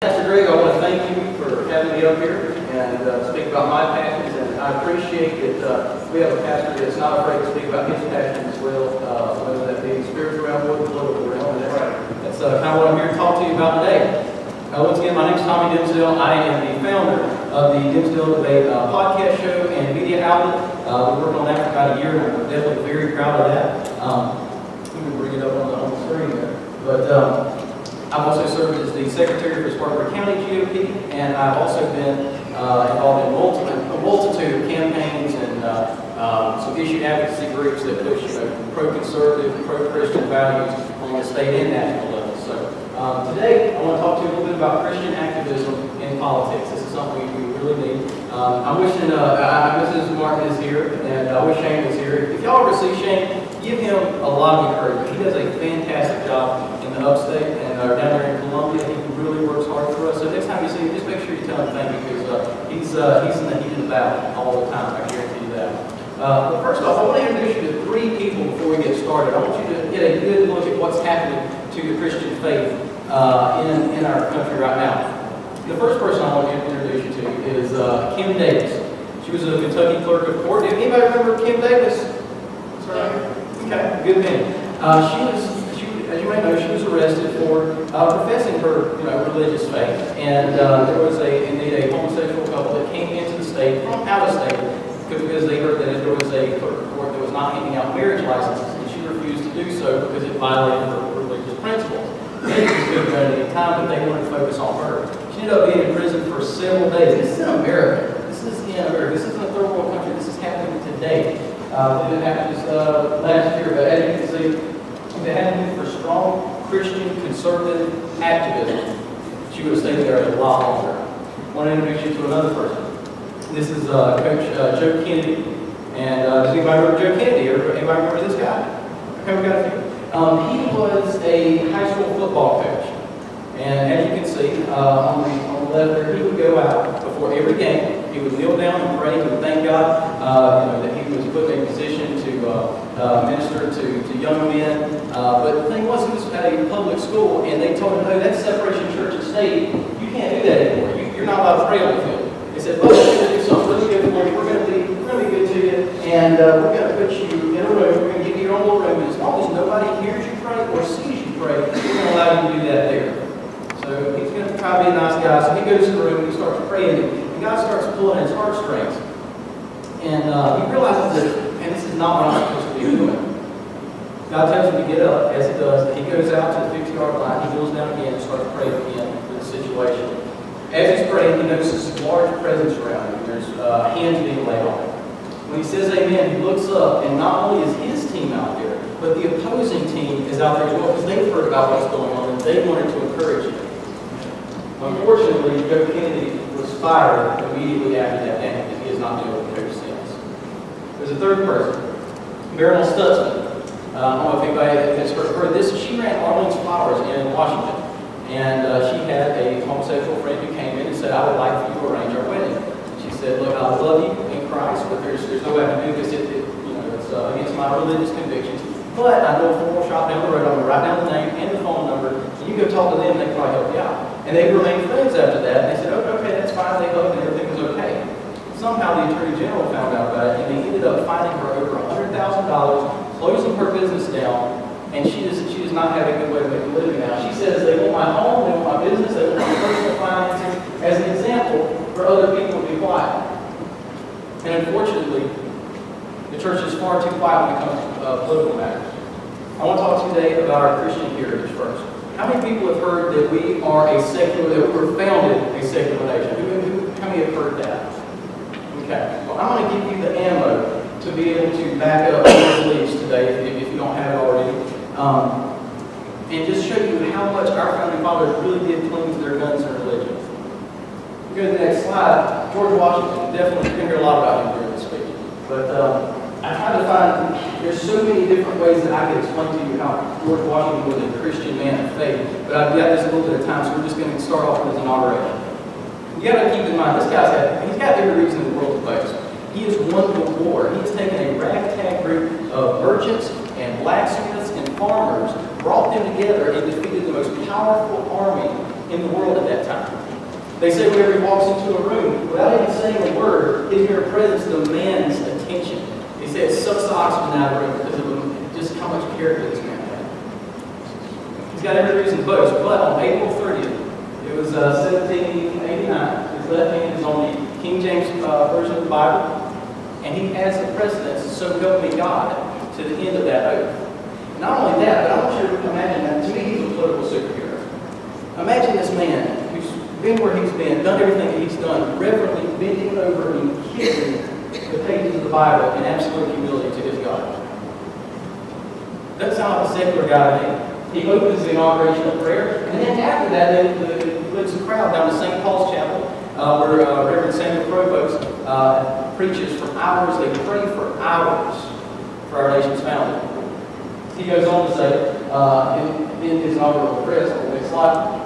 Pastor Greg, I want to thank you for having me up here and speak about my passions, and I appreciate that we have a pastor that's not afraid to speak about his passions as well, whether that be spiritual realm or the political realm. That's kind of what I'm here to talk to you about today. Once again, my name is Tommy Dimsdale. I am the founder of the dimsdaledebate podcast show and media outlet. We've worked on that for about a year, and I'm definitely very proud of that. We can bring it up on the screen there. But I've also served as the secretary for Spartanburg County GOP, and I've also been involved in a multitude of campaigns and some issue advocacy groups that push pro-conservative, pro-Christian values on the state and national level. So today, I want to talk to you a little bit about Christian activism in politics. This is something we really need. I'm wishing Mrs. Martin is here, and I wish Shane was here. If y'all ever see Shane, give him a lot of encouragement. He does a fantastic job in the upstate and down there in Columbia. He really works hard for us. So next time you see him, just make sure you tell him thank you, because he's in the heat of the battle all the time. I guarantee you that. But first off, I want to introduce you to three people before we get started. I want you to get a good look at what's happening to the Christian faith in our country right now. The first person I want to introduce you to is Kim Davis. She was a Kentucky clerk of court. Anybody remember Kim Davis? Okay, good man. As you may know, she was arrested for professing her religious faith, and there was indeed a homosexual couple that came into the state from out of state because they heard that there was a clerk of court that was not handing out marriage licenses, and she refused to do so because it violated her religious principles. They just couldn't go at any time, but they wanted to focus on her. She ended up being in prison for several days. This is in America. This isn't a third world country. This is happening today. It didn't happen just last year, but as you can see, if it hadn't been for strong Christian conservative activism, she would have stayed there a lot longer. I want to introduce you to another person. This is Coach Joe Kennedy. And does anybody remember Joe Kennedy? Anybody remember this guy? Okay, we got a few. He was a high school football coach. And as you can see on the left there, he would go out before every game. He would kneel down and pray. He would thank God that he was put in a position to minister to young men. But the thing was, he was at a public school, and they told him, no, that's separation of church and state. You can't do that anymore. You're not allowed to pray on the field. They said, well, we're going to do something really good for you. We're going to be good to you, and we're going to put you in a room. We're going to give you your own little room. And as long as nobody hears you pray or sees you pray, we're going to allow you to do that there. So he's going to try to be a nice guy. So he goes to the room and he starts praying, and God starts pulling his heartstrings. And he realizes that, and this is not what I'm supposed to be doing. God tells him to get up, as he does, and he goes out to the 50-yard line, he goes down again and starts praying again for the situation. As he's praying, he notices a large presence around him. There's hands being laid on him. When he says amen, he looks up, and not only is his team out there, but the opposing team is out there as well, because they've heard about what's going on, and they wanted to encourage him. Unfortunately, Joe Kennedy was fired immediately after that game, and he has not been able to coach since. There's a third person, Meryl Stutzman. I don't know if anybody has heard of this. She ran Arlene's Flowers in Washington, and she had a homosexual friend who came in and said, I would like for you to arrange our wedding. She said, look, I love you in Christ, but there's no way I can do this. It's against my religious convictions. But I know a formal shop down the road. I'm going to write down the name and the phone number, and you go talk to them, and they can probably help you out. And they remained friends after that, and they said, okay, that's fine. They hugged, and everything was okay. Somehow the Attorney General found out about it, and they ended up fining her over $100,000, closing her business down, and she does not have a good way to make a living now. She says they want my home, they want my business, they want my personal finances as an example for other people to be quiet. And unfortunately, the church is far too quiet when it comes to political matters. I want to talk to you today about our Christian heritage first. How many people have heard that we are that we were founded a secular nation? How many have heard that? Okay. Well, I'm going to give you the ammo to be able to back up your beliefs today, if you don't have it already, and just show you how much our founding fathers really did cling to their guns and religion. Go to the next slide. George Washington. Definitely, you're going to hear a lot about him during this speech. But I tried to find, there's so many different ways that I could explain to you how George Washington was a Christian man of faith. But I've got this a little bit of time, so we're just going to start off with his inauguration. You got to keep in mind, he's got every reason in the world to boast. He has won the war. He has taken a ragtag group of merchants and blacksmiths and farmers, brought them together and defeated the most powerful army in the world at that time. They say whenever he walks into a room, without even saying a word, his mere presence demands attention. They say it sucks the oxygen out of the room because of just how much character this man had. He's got every reason to boast, but on April 30th, it was 1789, his left hand is on the King James version of the Bible, and he has the precedence, so help me God, to the end of that oath. Not only that, but I want you to imagine that to me he's a political superhero. Imagine this man who's been where he's been, done everything that he's done, reverently bending over and kissing the pages of the Bible in absolute humility to his God. Doesn't sound like a secular guy to me. He opens the inauguration of prayer, and then after that, he leads a crowd down to St. Paul's Chapel, where Reverend Samuel Provost preaches for hours. They pray for hours for our nation's founding. He goes on to say, in his inaugural address on the next slide,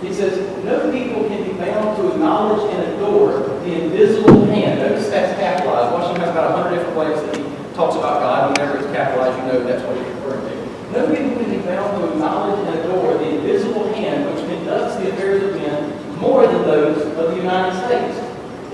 he says, no people can be bound to acknowledge and adore the invisible hand. Notice that's capitalized. Washington has about 100 different ways that he talks about God. Whenever it's capitalized, you know that's what he's referring to. No people can be bound to acknowledge and adore the invisible hand which conducts the affairs of men more than those of the United States.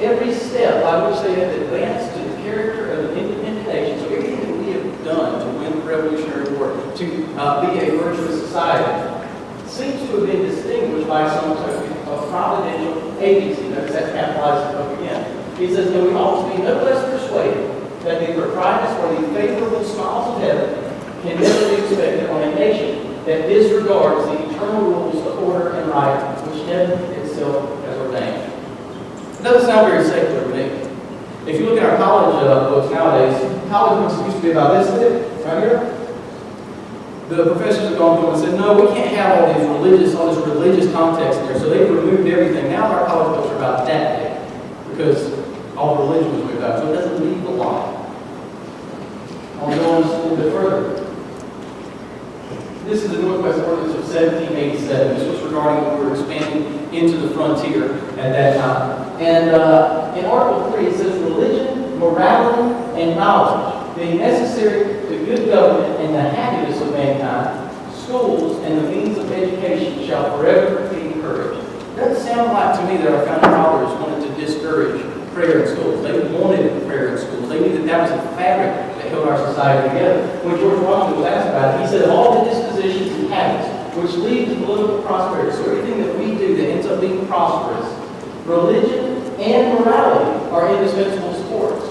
Every step by which they have advanced to the character of an independent nation, so everything that we have done to win the Revolutionary War, to be a virtuous society, seems to have been distinguished by some token of providential agency. Notice that's capitalized up again. He says, and we ought to be no less persuaded that the proprietors or the favorable smiles of heaven can never be expected on a nation that disregards the eternal rules of order and right which heaven itself has ordained. It doesn't sound very secular to me. If you look at our college books nowadays, college books used to be about this thick, right here. The professors have gone through and said, no, we can't have all this religious context in there, so they've removed everything. Now our college books are about that big, because all religion was moved out, so it doesn't leave a lot. I'll go on just a little bit further. This is the Northwest Ordinance of 1787. This was regarding when we were expanding into the frontier at that time. And in Article 3, it says, religion, morality, and knowledge, being necessary to good government and the happiness of mankind, schools and the means of education shall forever be encouraged. It doesn't sound like to me that our founding fathers wanted to discourage prayer in schools. They wanted prayer in schools. They knew that that was the fabric that held our society together. When George Washington was asked about it, he said, of all the dispositions and habits which lead to political prosperity, so everything that we do that ends up being prosperous, religion and morality are indispensable supports.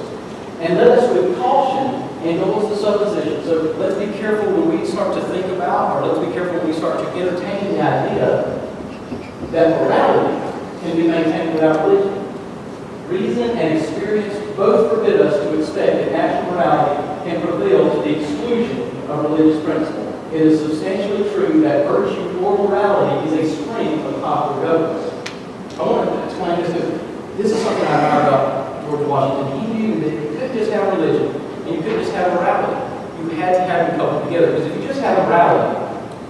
And let us with caution indulge the supposition. So let's be careful when we start to think about, or let's be careful when we start to entertain the idea that morality can be maintained without religion. Reason and experience both forbid us to expect that natural morality can prevail to the exclusion of religious principle. It is substantially true that virtue or morality is a spring of popular government. I want to explain this because this is something I admire about George Washington. He knew that you couldn't just have religion and you couldn't just have morality. You had to have them coupled together. Because if you just have morality,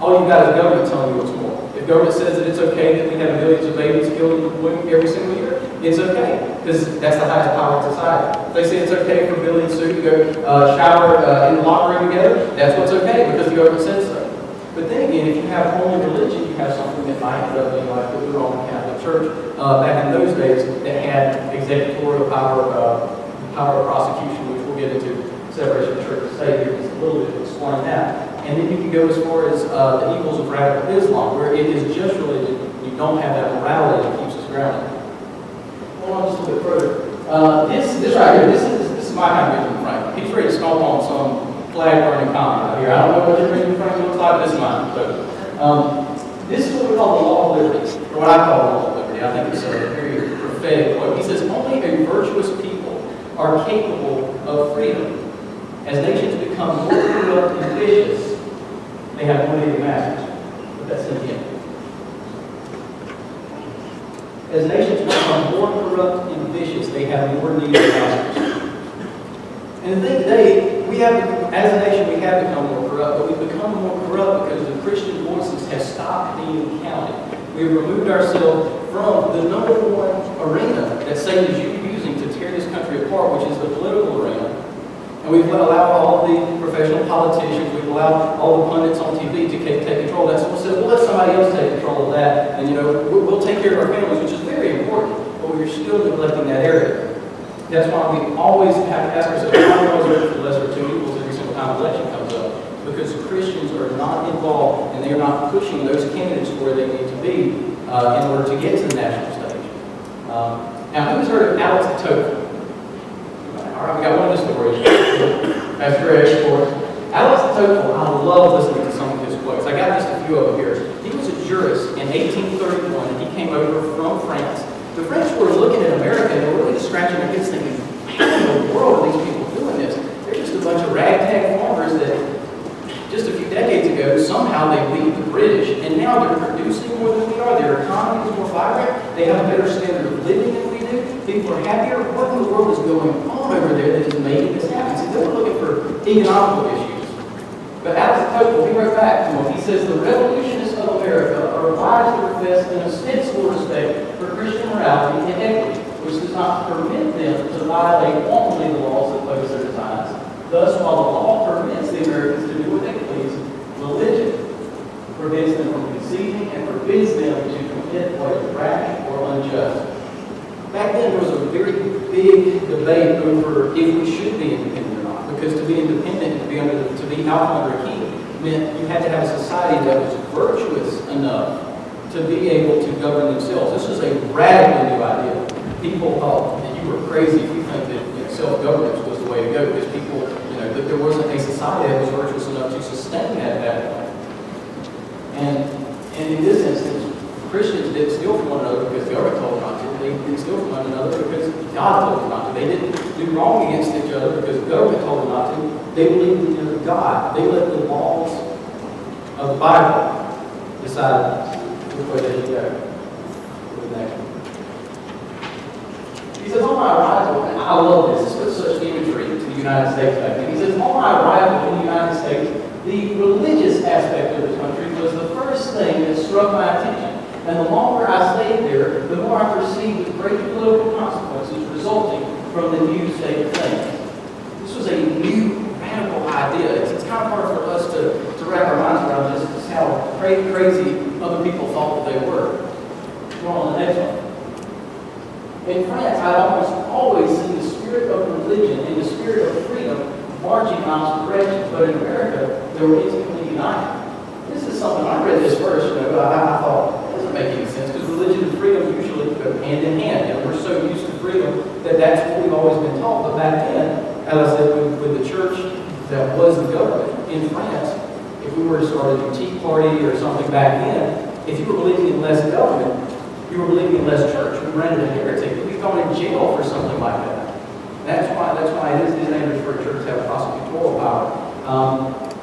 all you've got is government telling you what's moral. If government says that it's okay that we have millions of babies killed in women every single year, it's okay, because that's the highest power in society. If they say it's okay for Billy and Sue to go shower in the locker room together, that's what's okay, because the government says so. But then again, if you have only religion, you have something that might end up being like the Roman Catholic Church back in those days that had executorial power, power of prosecution, which we'll get into separation of church and state here just a little bit to explain that. And then you can go as far as the evils of radical Islam, where it is just religion. You don't have that morality that keeps us grounded. Hold on just a little bit further. This right here, this is my kind of Benjamin Franklin. He's ready to stomp on some flag-burning comment out here. I don't know what your Benjamin Franklin looks like, this is mine. So, this is what we call the law of liberty, or what I call the law of liberty. I think it's a very prophetic quote. He says, only a virtuous people are capable of freedom. As nations become more corrupt and vicious, they have more needed masters. But that's in the end. As nations become more corrupt and vicious, they have more needed masters. And the thing today, as a nation, we have become more corrupt, but we've become more corrupt because the Christian voices have stopped being counted. We've removed ourselves from the number one arena that Satan is using to tear this country apart, which is the political arena. And we've allowed all of the professional politicians, we've allowed all the pundits on TV to take control of that. So we'll say, well, let somebody else take control of that, and we'll take care of our families, which is very well, you're still neglecting that area. That's why we always have to ask ourselves, why do we always look for the lesser of two evils every single time election comes up? Because Christians are not involved and they are not pushing those candidates where they need to be in order to get to the national stage. Now, who's heard of Alex Tocqueville? All right, we got one of the stories. Pastor Ed, of course. Alex Tocqueville, I love listening to some of his quotes. I got just a few of them here. He was a jurist in 1831, and he came over from France. The French were looking at America, and they were really just scratching their heads thinking, how in the world are these people doing this? They're just a bunch of ragtag farmers that just a few decades ago, somehow they beat the British, and now they're producing more than we are. Their economy is more vibrant. They have a better standard of living than we do. People are happier. What in the world is going on over there that is making this happen? See, they were looking for economical issues. But Alex Tocqueville, he wrote back to him. He says, the revolutionists of America are obliged to profess an ostensible respect for Christian morality and equity, which does not permit them to violate wantonly the laws that oppose their designs. Thus, while the law permits the Americans to do what they please, religion forbids them from conceiving and forbids them to commit what is rash or unjust. Back then, there was a very big debate over if we should be independent or not, because to be independent, to be out under a king, meant you had to have a society that was virtuous enough to be able to govern themselves. This was a radically new idea. People thought that you were crazy if you think that self-governance was the way to go, because people, that there wasn't a society that was virtuous enough to sustain that at that point. And in this instance, Christians didn't steal from one another because the government told them not to. They didn't steal from one another because God told them not to. They didn't do wrong against each other because the government told them not to. They believed in God. They let the laws of the Bible decide which way they should go. He says, on my arrival, and I love this, it's such imagery to the United States back then. He says, on my arrival in the United States, the religious aspect of the country was the first thing that struck my attention. And the longer I stayed there, the more I perceived the great political consequences resulting from the new state of things. This was a new, radical idea. It's kind of hard for us to wrap our minds around just how crazy other people thought that they were. Go on to the next one. In France, I'd almost always seen the spirit of religion and the spirit of freedom marching in opposite directions, but in America, they were instantly united. This is something, I read this first, I thought, it doesn't make any sense, because religion and freedom usually go hand in hand, and we're so used to freedom that that's what we've always been taught. But back then, as I said, with the church that was the government in France, if we were to start a Tea Party or something back then, if you were believing in less government, you were believing in less church. We ran into a heretic. You'd be thrown in jail for something like that. That's why it is dangerous for a church to have prosecutorial power.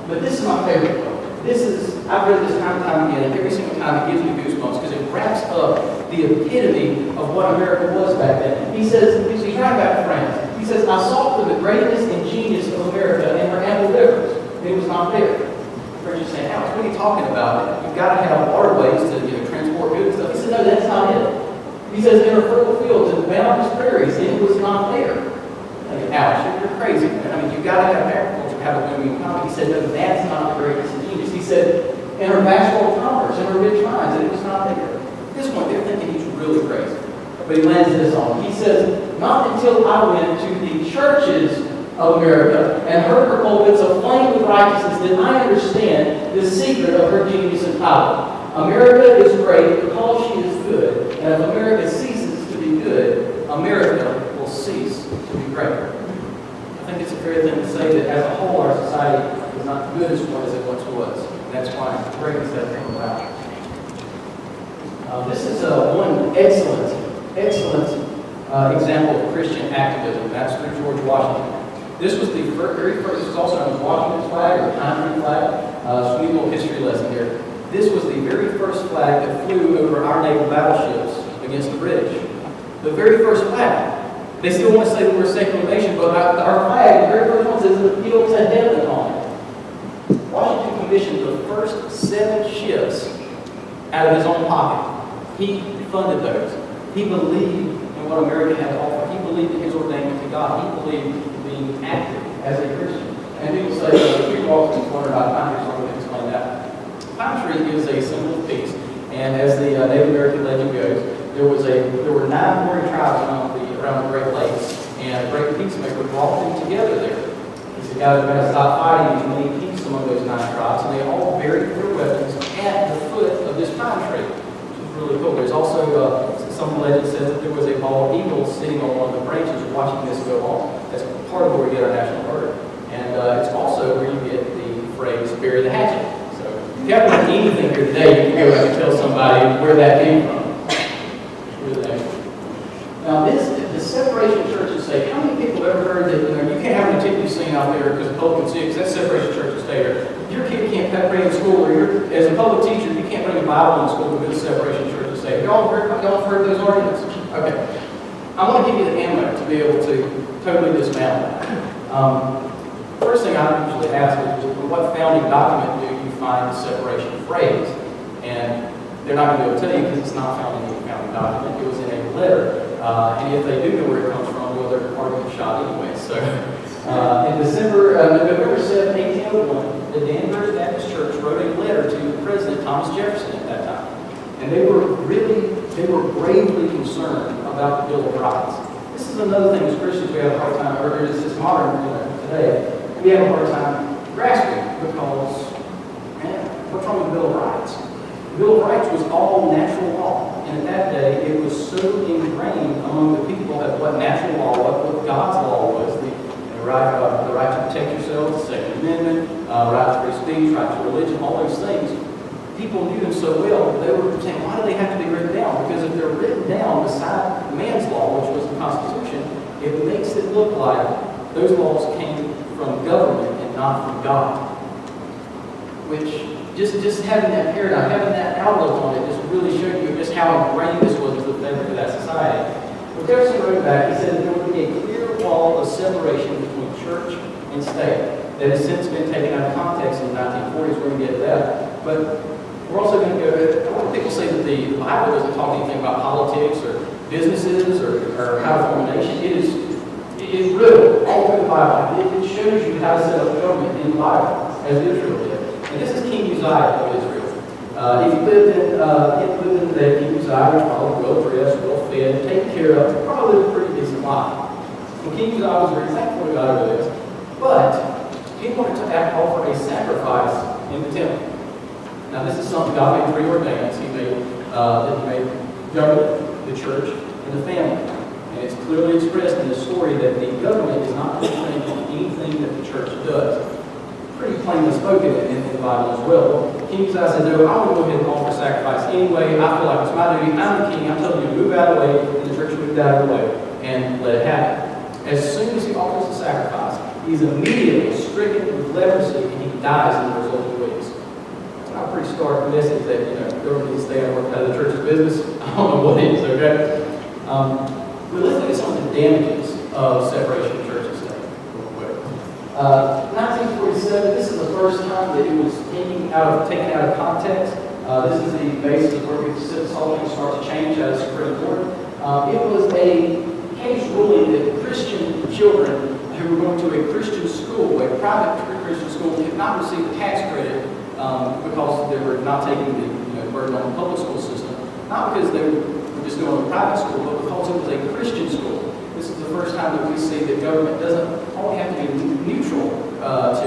But this is my favorite quote. I've read this time and time again, and every single time it gives me goosebumps because it wraps up the epitome of what America was back then. He says, he's writing about France. He says, I sought for the greatness and genius of America and her ample rivers. It was not there. The French are saying, Alex, what are you talking about? You've got to have waterways to transport goods and stuff. He said, no, that's not it. He says, there are fertile fields and boundless prairies, and it was not there. Alex, you're crazy. I mean, you've got to have agriculture, have a booming economy. He said, no, that's not the greatness and genius. He said, and her vast world of commerce and her rich mines, and it was not there. At this point, they're thinking he's really crazy. But he lands this on. He says, not until I went to the churches of America and heard her pulpits aflame with righteousness did I understand the secret of her genius and power. America is great because she is good, and if America ceases to be good, America will cease to be great. I think it's a fair thing to say that as a whole, our society is not good as well as it once was. And that's why greatness has come about. This is one excellent example of Christian activism. That's through George Washington. This was the very first, this is also known as Washington's flag or country flag. Sweet little history lesson here. This was the very first flag that flew over our naval battleships against the British. The very first flag. They still want to say that we're a secular nation, but our flag, the very first one, says an appeal to heaven on it. Washington commissioned the first 7 ships out of his own pocket. He funded those. He believed in what America had to offer. He believed in his ordainment to God. He believed in being active as a Christian. And people say, people often wonder about country, so I'm going to explain that. Pine tree is a symbol of peace, and as the Native American legend goes, there were 9 warring tribes around the Great Lakes, and a great peacemaker brought them together there. He said, guys, we're going to stop fighting and make peace among those 9 tribes, and they all buried their weapons at the foot of this pine tree, which is really cool. There's also some legend says that there was a bald eagle sitting on one of the branches watching this go on. That's part of where we get our national bird. And it's also where you get the phrase, bury the hatchet. So if you haven't learned anything here today, you can go back and tell somebody where that came from. Now the separation of church and state, how many people have ever heard that, you can't have an nativity scene out there because the public can see it, because that's separation of church and state. Your kid can't pray in school, or as a public teacher, you can't bring a Bible in school because it's separation of church and state. Y'all have heard those arguments? Okay. I want to give you the ammo to be able to totally dismantle that. First thing I usually ask is, what founding document do you find the separation phrase? And they're not going to be able to tell you because it's not found in any founding document. It was in a letter. And if they do know where it comes from, well, they're part of the shot anyway. So, in November 7, 1801, the Danvers Baptist Church wrote a letter to President Thomas Jefferson at that time. And they were bravely concerned about the Bill of Rights. This is another thing as Christians we have a hard time, or it's just modern today, we have a hard time grasping because, man, what's wrong with the Bill of Rights? The Bill of Rights was all natural law. And at that day, it was so ingrained among the people that what natural law was, what God's law was, the right to protect yourself, the Second Amendment, right to free speech, right to religion, all those things. People knew them so well, they were saying, why do they have to be written down? Because if they're written down beside man's law, which was the Constitution, it makes it look like those laws came from government and not from God. Which, just having that paradigm, having that outlook on it, just really showed you just how ingrained this was into the fabric of that society. But Jefferson wrote back, he said that there would be a clear wall of separation between church and state that has since been taken out of context in the 1940s. We're going to get to that. But we're also going to go to, a lot of people say that the Bible doesn't talk anything about politics or businesses or how to form a nation. It is riddled all through the Bible. It shows you how to set up government in the Bible, as Israel did. And this is King Uzziah of Israel. If you lived in the day, King Uzziah was probably well dressed, well fed, taken care of, probably lived a pretty decent life. Well, King Uzziah was very thankful to God over this. But he wanted to offer a sacrifice in the temple. Now, this is something God made 3 ordainments. He made government, the church, and the family. And it's clearly expressed in the story that the government is not constrained on anything that the church does. Pretty plainly spoken in the Bible as well. King Uzziah said, no, I want to go ahead and offer sacrifice anyway. I feel like it's my duty. I'm the king. I'm telling you to move out of the way. And the church moved out of the way and let it happen. As soon as he offers the sacrifice, he's immediately stricken with leprosy and he dies in the resulting weeks. It's not a pretty stark message that, government needs to stay out of the church's business. I don't know what it is, okay? But let's look at some of the damages of separation of church and state real quick. 1947, this is the first time that it was taken out of context. This is the basis where we saw things start to change at the Supreme Court. It was a case ruling that Christian children who were going to a Christian school, a private Christian school, could not receive a tax credit because they were not taking the burden on the public school system. Not because they were just going to a private school, but because it was a Christian school. This is the first time that we see that government doesn't only have to be neutral to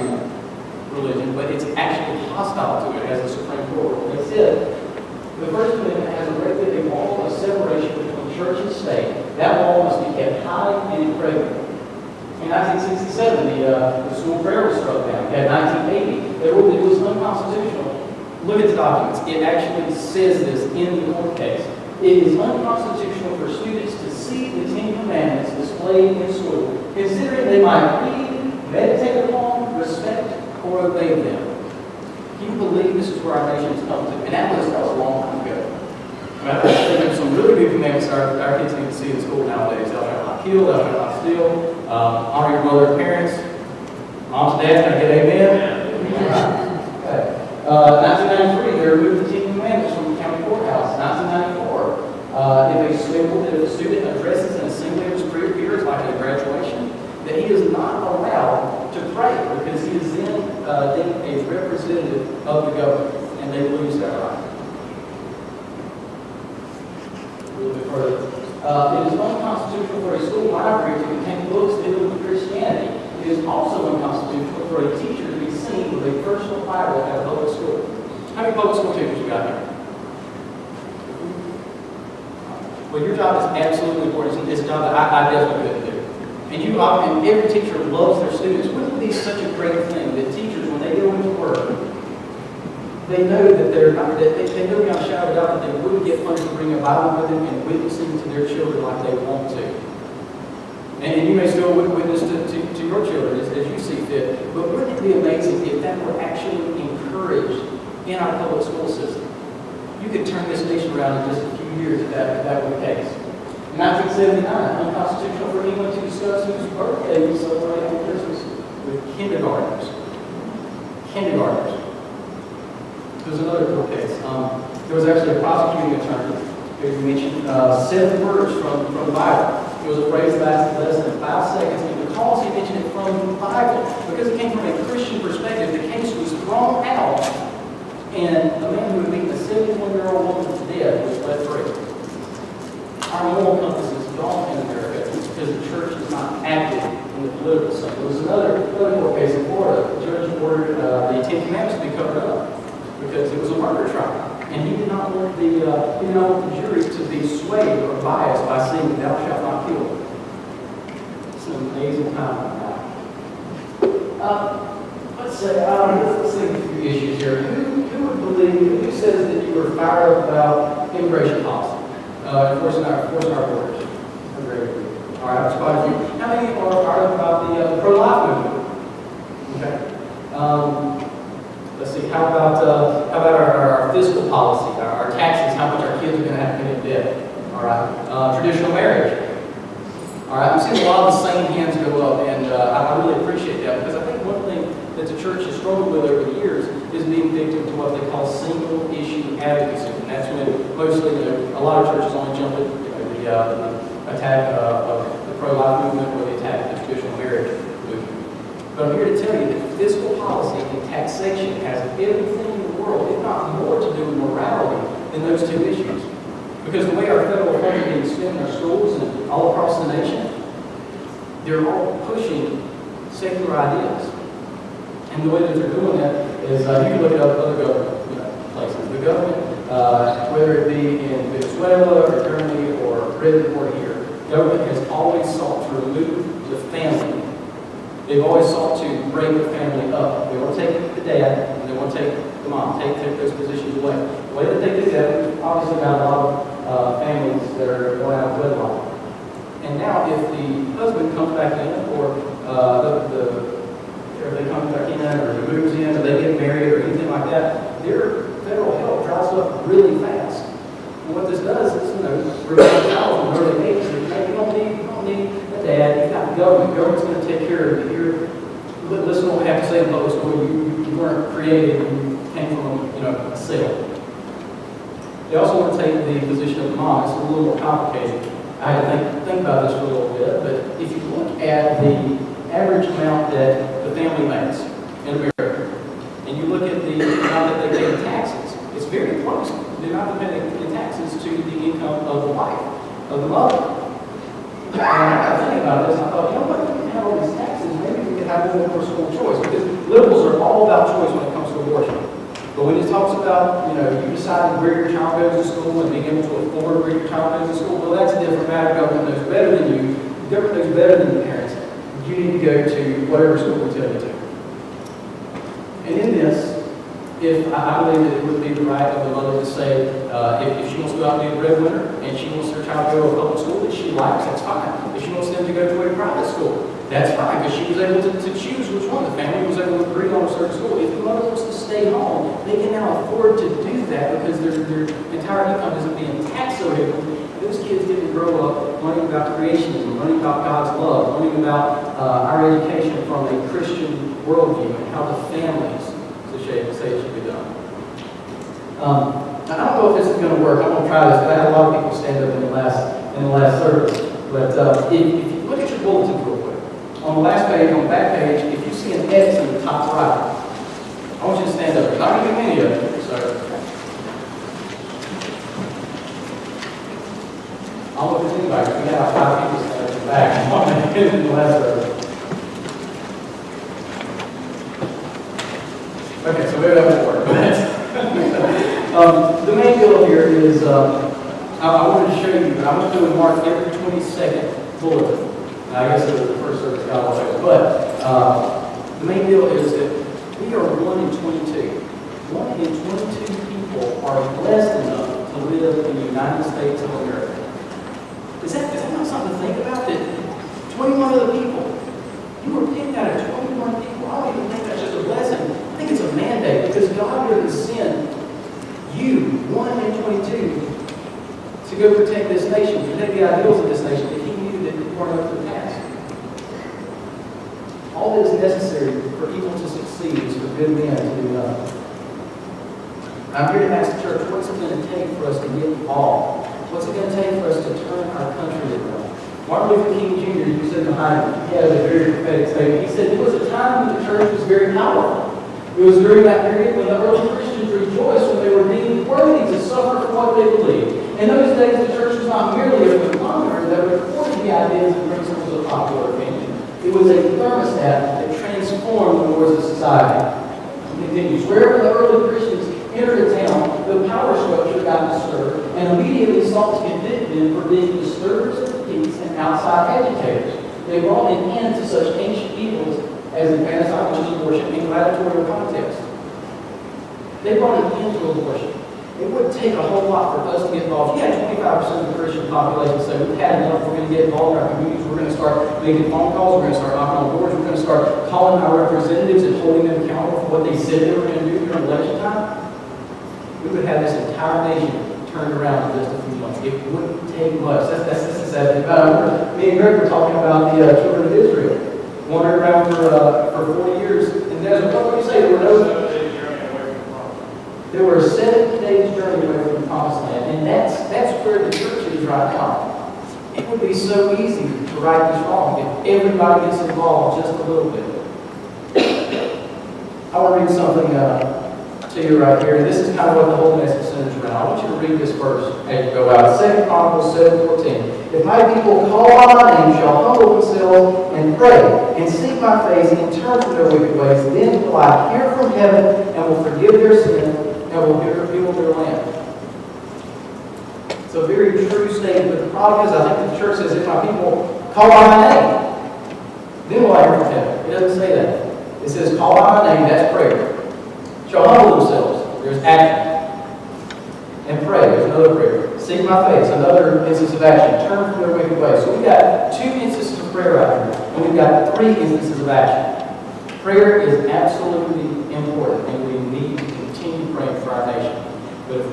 religion, but it's actually hostile to it, as the Supreme Court ruled. They said the First Amendment has erected a wall of separation between church and state. That wall must be kept high and impregnable. In 1967, the school prayer was struck down. In 1980, it was unconstitutional. Look at the documents. It actually says this in the court case. It is unconstitutional for students to see the Ten Commandments displayed in school, considering they might read, meditate upon, respect, or obey them. Can you believe this is where our nation has come to? And that was a long time ago. I think there's some really good commandments our kids need to see in school nowadays. They'll have not kill, they'll have not steal, honor your mother and parents. Moms and dads, can I get amen? Okay. 1993, they removed the Ten Commandments from the county courthouse. 1994, if a student addresses an assembly of his career peers, like at a graduation, that he is not allowed to pray because he is then a representative of the government, and they lose that right. Really It is unconstitutional for a school library to contain books dealing with Christianity. It is also unconstitutional for a teacher to be seen with a personal Bible at a public school. How many public school teachers you got here? Well, your job is absolutely important. It's a job that I definitely couldn't do. And every teacher loves their students. Wouldn't it be such a great thing that teachers, when they go into work, they know that they're not, that they know beyond a shadow of a doubt that they wouldn't get punished for bringing a Bible with them and witnessing to their children like they want to. And you may still witness to your children as you see fit. But wouldn't it be amazing if that were actually encouraged in our public school system? You could turn this nation around in just a few years if that were the case. In 1979, unconstitutional for anyone to discuss whose birthday we celebrate on Christmas with kindergartners. Kindergartners. There's another court case. There was actually a prosecuting attorney who mentioned 7 words from the Bible. It was a phrase that lasted less than 5 seconds, and because he mentioned it from the Bible, because it came from a Christian perspective, the case was thrown out, and a man who had beaten a 71-year-old woman to death was let free. Our moral compass is gone in America because the church is not active in the political scene. There was another court case in Florida. The judge ordered the 10 Commandments to be covered up because it was a murder trial, and he did not want the jury to be swayed or biased by saying, "Thou shalt not kill." It's an amazing time now. Let's say a few issues here. Who says that you were fired up about immigration policy? Enforcing our borders. All right, that's quite a few. How many are fired up about the pro-life movement? Okay. Let's see. How about our fiscal policy, our taxes? How much our kids are going to have to pay in debt? All right. Traditional marriage. All right. I'm seeing a lot of the same hands go up, and I really appreciate that because I think one thing that the church has struggled with over the years is being victim to what they call single issue advocacy. And that's when mostly a lot of churches only jump at the attack of the pro-life movement or the attack of the traditional marriage movement. But I'm here to tell you that fiscal policy and taxation has everything in the world, if not more, to do with morality than those two issues. Because the way our federal funds are being spent in our schools and all across the nation, they're all pushing secular ideas. And the way that they're doing that is, you can look at other government places. The government, whether it be in Venezuela or Germany or Britain or here, government has always sought to remove the family. They've always sought to break the family up. They want to take the dad and they want to take the mom, take those positions away. The way that they do that, we've obviously got a lot of families that are going out of wedlock. And now if the husband comes back in or if they come back in or he moves in or they get married or anything like that, their federal help dries up really fast. And what this does is, remove the child from early age. You don't need a dad. You got the government. The government's going to take care of you. Listen to what we have to say in public school. You weren't created. You came from a cell. They also want to take the position of the mom. It's a little more complicated. I had to think about this for a little bit. But if you look at the average amount that the family makes in America, and you look at the amount that they pay in taxes, it's very close. The amount they pay in taxes to the income of the wife, of the mother. And I think about this, I thought, what, if we can have all these taxes, maybe we can have a little more personal choice. Because liberals are all about choice when it comes to abortion. But when it talks about, you deciding where your child goes to school and being able to afford where your child goes to school, well, that's a different matter. Government knows better than you. The government knows better than the parents. You need to go to whatever school we tell you to. And in this, I believe that it would be the right of the mother to say, if she wants to go out and be a breadwinner and she wants her child to go to a public school that she likes, that's fine. If she wants them to go to a private school, that's fine, because she was able to choose which one. The family was able to agree on a certain school. If the mother wants to stay home, they can now afford to do that because their entire income isn't being taxed so heavily. Those kids get to grow up learning about creationism, learning about God's love, learning about our education from a Christian worldview and how the families say it should be done. I don't know if this is going to work. I'm going to try this, but I had a lot of people stand up in the last service. But if you look at your bulletin real quick, on the last page, on the back page, if you see an X in the top right, I want you to stand up. There's not going to be many of them, so I want if there's anybody. We got 5 people standing in the back. In the last service. Okay, so maybe that won't work. The main goal here is I wanted to show you, I'm going to do a mark every 22nd bulletin. I guess it was the first service got all those. But the main deal is that we are 1 in 22. 1 in 22 people are blessed enough to live in the United States of America. Is that not something to think about? That 21 other people, you were picked out of 21 people. I don't even think that's just a blessing. I think it's a mandate because God didn't send you, 1 in 22, to go protect this nation, protect the ideals of this nation that He knew that weren't up to the task. All that is necessary for evil to succeed is for good men to do nothing. I'm here to ask the church, what's it going to take for us to get involved? What's it going to take for us to turn our country around? Martin Luther King Jr., you said behind him, he had a very prophetic statement. He said, there was a time when the church was very powerful. It was during that period when the early Christians rejoiced when they were deemed worthy to suffer for what they believed. In those days, the church was not merely a thermometer that recorded the ideas and principles of popular opinion. It was a thermostat that transformed the wars of society. He continues, wherever the early Christians entered a town, the power structure got disturbed and immediately sought to convict them for being disturbers of peace and outside agitators. They brought an end to such ancient evils as infanticide, abortion, and gladiatorial contests. They brought an end to abortion. It wouldn't take a whole lot for us to get involved. You had 25% of the Christian population say, we've had enough, we're going to get involved in our communities, we're going to start making phone calls, we're going to start knocking on doors, we're going to start calling our representatives and holding them accountable for what they said they were going to do during election time. We would have this entire nation turned around in just a few months. It wouldn't take much. That's sad. Me and Greg were talking about the children of Israel, wandering around for 40 years in the desert. What would you say? There were 7 days journey away from the promised land, and that's where the church is right now. It would be so easy to right this wrong if everybody gets involved just a little bit. I want to read something to you right here. This is kind of what the whole message centers around. I want you to read this verse as you go out. 2 Chronicles 7:14. If my people call on my name, shall humble themselves and pray, and seek my face, and turn from their wicked ways, then will I hear from heaven, and will forgive their sin, and will heal their land. It's a very true statement, but the problem is, I think the church says, if my people call on my name, then will I hear from heaven. It doesn't say that. It says, call on my name, that's prayer. Shall humble themselves. There's action. And pray. There's another prayer. Seek my face. Another instance of action. Turn from their wicked ways. So we've got 2 instances of prayer right here. And we've got 3 instances of action. Prayer is absolutely important, and we need to continue praying for our nation. But if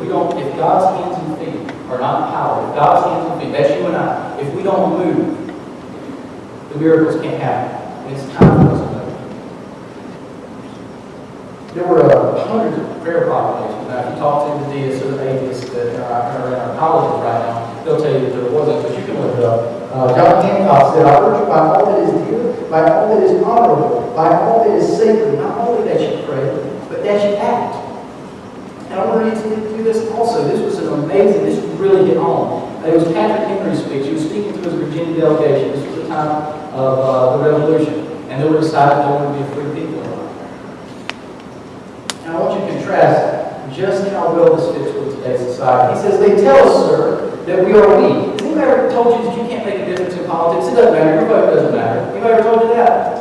God's hands and feet are not empowered, if God's hands and feet, that's you and I, if we don't move, the miracles can't happen. And it's time for us to move. There were hundreds of prayer proclamations. Now, if you talk to the deists or the atheists that are in our colleges right now, they'll tell you that there wasn't, but you can look it up. John Hancock said, I urge you by all that is dear, by all that is honorable, by all that is sacred, not only that you pray, but that you act. And I want to read to you this also. This was this really hit home. It was Patrick Henry's speech. He was speaking to his Virginia delegation. This was the time of the Revolution. And they were deciding they wanted to be a free people. And I want you to contrast just how well this fits with today's society. He says, they tell us, sir, that we are weak. Has anybody ever told you that you can't make a difference in politics? It doesn't matter. Your vote doesn't matter. Anybody ever told you that?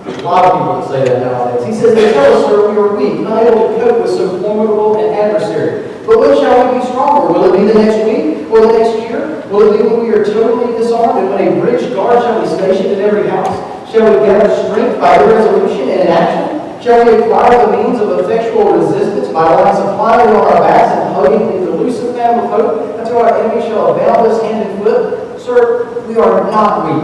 A lot of people that say that nowadays. He says, they tell us, sir, we are weak, unable to cope with so formidable an adversary. But when shall we be stronger? Will it be the next week? Or the next year? Will it be when we are totally disarmed and when a bridge guard shall be stationed in every house? Shall we gather strength by irresolution and inaction? Shall we acquire the means of effectual resistance by lying supplied on our backs and hugging the delusive fan of hope until our enemy shall abound us hand and foot? Sir, we are not weak.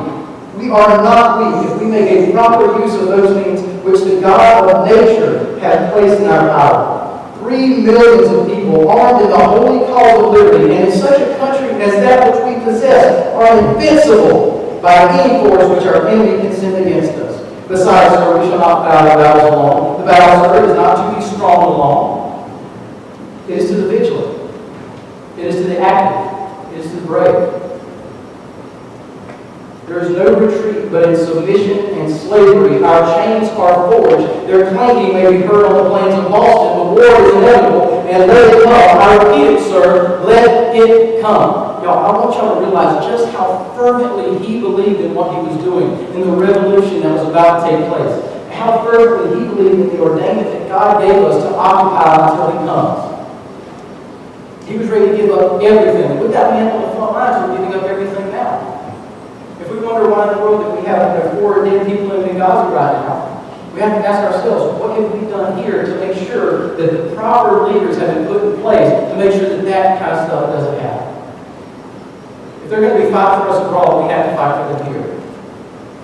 We are not weak if we make a proper use of those means which the God of nature hath placed in our power. 3 millions of people armed in the holy cause of liberty, and in such a country as that which we possess, are invincible by any force which our enemy can send against us. Besides, sir, we shall not fight the battles alone. The battle, sir, is not to be strong alone. It is to the vigilant. It is to the active. It is to the brave. There is no retreat, but in submission and slavery. Our chains are forged. Their clanking may be heard on the plains of Boston. The war is inevitable, and let it come. I repeat it, sir. Let it come. Y'all, I want y'all to realize just how fervently he believed in what he was doing in the revolution that was about to take place. How fervently he believed in the ordainment that God gave us to occupy until he comes. He was ready to give up everything. With that man on the front lines, we're giving up everything now. If we wonder why in the world that we have 4 dead people living in Gaza right now, we have to ask ourselves, what have we done here to make sure that the proper leaders have been put in place to make sure that that kind of stuff doesn't happen? If they're going to be fighting for us abroad, we have to fight for them here.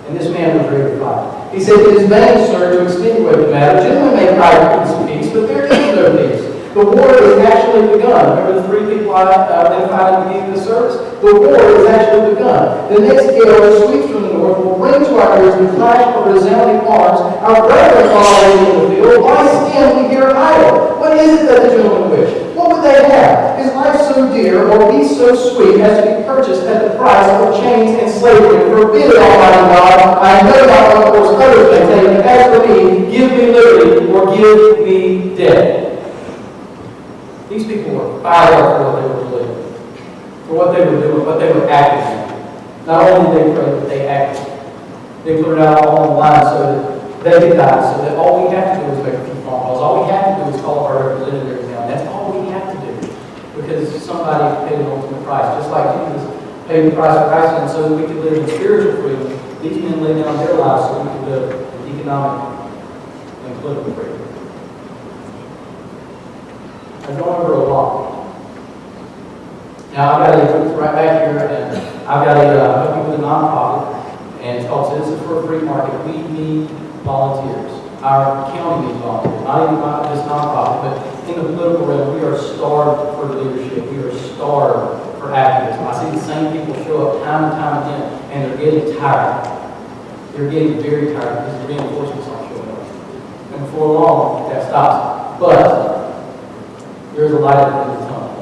And this man was ready to fight. He said, it is vain, sir, to extenuate the matter. Gentlemen may cry for peace, but there is no peace. The war is actually begun. Remember the 3 people I identified at the beginning of the service? The war is actually begun. The next gale that sweeps from the north will bring to our ears the clash of resounding arms. Our brethren are already in the field. Why stand we here idle? What is it that the gentlemen wish? What would they have? Is life so dear, or peace so sweet, as to be purchased at the price of chains and slavery? Forbid it, Almighty God. I know not what course others may take, but as for me, give me liberty, or give me death. These people were fired up for what they were believing, for what they were doing, what they were acting in. Not only did they pray, but they acted. They put it out all on the line so that they could die, so that all we have to do is make a few phone calls. All we have to do is call our representatives down. That's all we have to do. Because somebody paid an ultimate price. Just like Jesus paid the price of Christ, and so that we could live in spiritual freedom, these men laid down their lives so we could live in economic and political freedom. I've gone over a lot. Now, I've got a right back here, and I've got a helping with a nonprofit, and it's called Citizens for a Free Market. We need volunteers. Our county needs volunteers. Not even this nonprofit, but in the political realm, we are starved for leadership. We are starved for activism. I see the same people show up time and time again, and they're getting tired. They're getting very tired because the reinforcements aren't showing up. And before long, that stops. But there's a light at the end of the tunnel.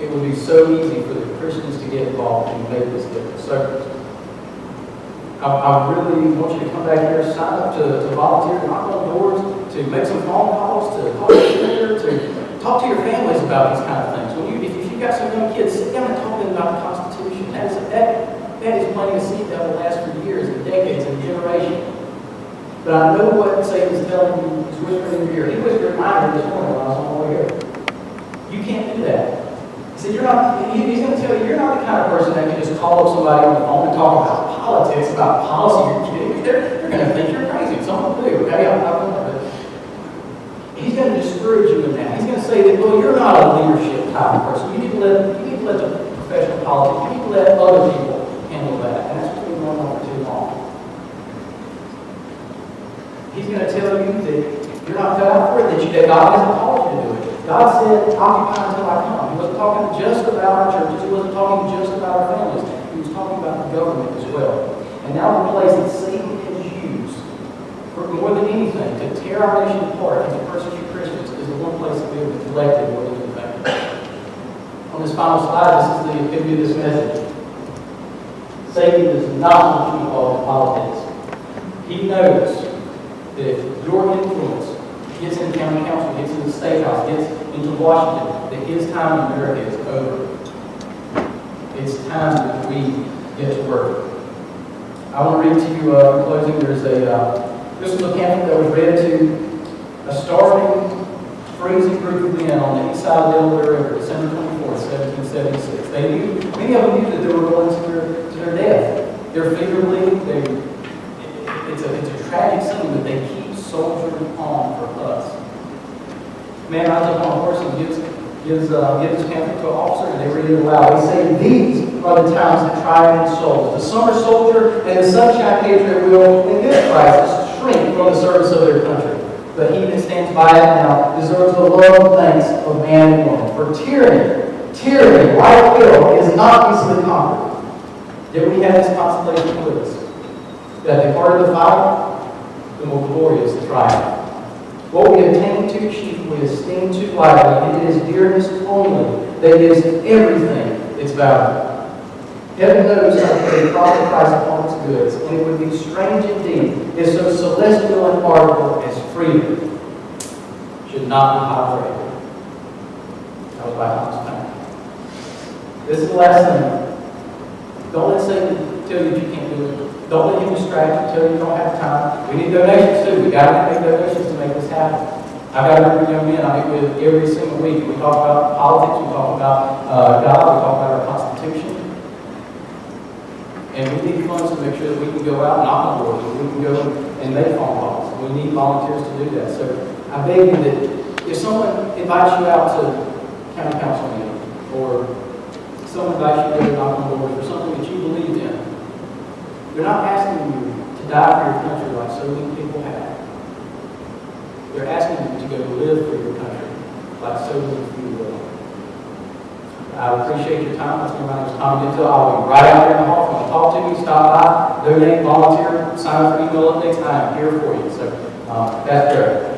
It would be so easy for the Christians to get involved and make this difference. So, I really want you to come back here, sign up to volunteer, knock on doors, to make some phone calls, to talk to your to talk to your families about these kind of things. If you've got some young kids, sit down and talk to them about the Constitution. That is planting a seed that will last for years and decades and generations. But I know what Satan is telling you. He's whispering in your ear. He whispered in my ear this morning when I was on my way here. You can't do that. He said, he's going to tell you, you're not the kind of person that can just call up somebody on the phone and talk about politics, about policy. You're kidding me. They're going to think you're crazy. Some will do. Okay, I'm not going to. He's going to discourage you in that. He's going to say that, well, you're not a leadership type of person. You need to let the professional politics, you need to let other people handle that. And that's what's been going on for too long. He's going to tell you that you're not cut out for it, that God hasn't called you to do it. God said, occupy until I come. He wasn't talking just about our churches. He wasn't talking just about our families. He was talking about the government as well. And now the place that Satan has used for more than anything to tear our nation apart and to persecute Christians is the one place that we have neglected more than anything. On this final slide, this is the epitome of this message. Satan does not want you involved in politics. He knows that if your influence gets in county council, gets in the state house, gets into Washington, that his time in America is over. It's time that we get to work. I want to read to you in closing. There's this was a pamphlet that was read to a starving, freezing group of men on the east side of the Delaware River, December 24th, 1776. They knew, many of them knew that they were going to their death. Their feet are bleeding. It's a tragic scene, but they keep soldiering on for us. Man rides up on a horse and gives his pamphlet to an officer, and they read it aloud. They say, "These are the times that try men's souls. The summer soldier and the sunshine patriot will, in this crisis, shrink from the service of their country. But he that stands by it now deserves the love and thanks of man and woman. For tyranny, like will, is not easily conquered. Yet we have this consolation with us, that the harder the fight, the more glorious the triumph. What we attain too cheaply, esteem too lightly, and it is dearness only that gives everything its value. Heaven knows how to pay a proper price upon its goods, and it would be strange indeed if so celestial an article as freedom should not be high praised. That was by Thomas Paine. This is the last thing. Don't let Satan tell you that you can't do it. Don't let him distract you, tell you you don't have time. We need donations too. We got to make donations to make this happen. I've got a group of young men I meet with every single week. We talk about politics, we talk about God, we talk about our Constitution. And we need funds to make sure that we can go out and knock on doors, we can go and make phone calls. We need volunteers to do that. So I beg you that if someone invites you out to county council meeting, or someone invites you to knock on doors for something that you believe in, they're not asking you to die for your country like so many people have. They're asking you to go live for your country like so many people will. I appreciate your time. That's my name is Tommy Dimsdale. I'll be right out there in the hall. If you want to talk to me, stop by, donate, volunteer, sign up for email updates. I am here for you. So that's great.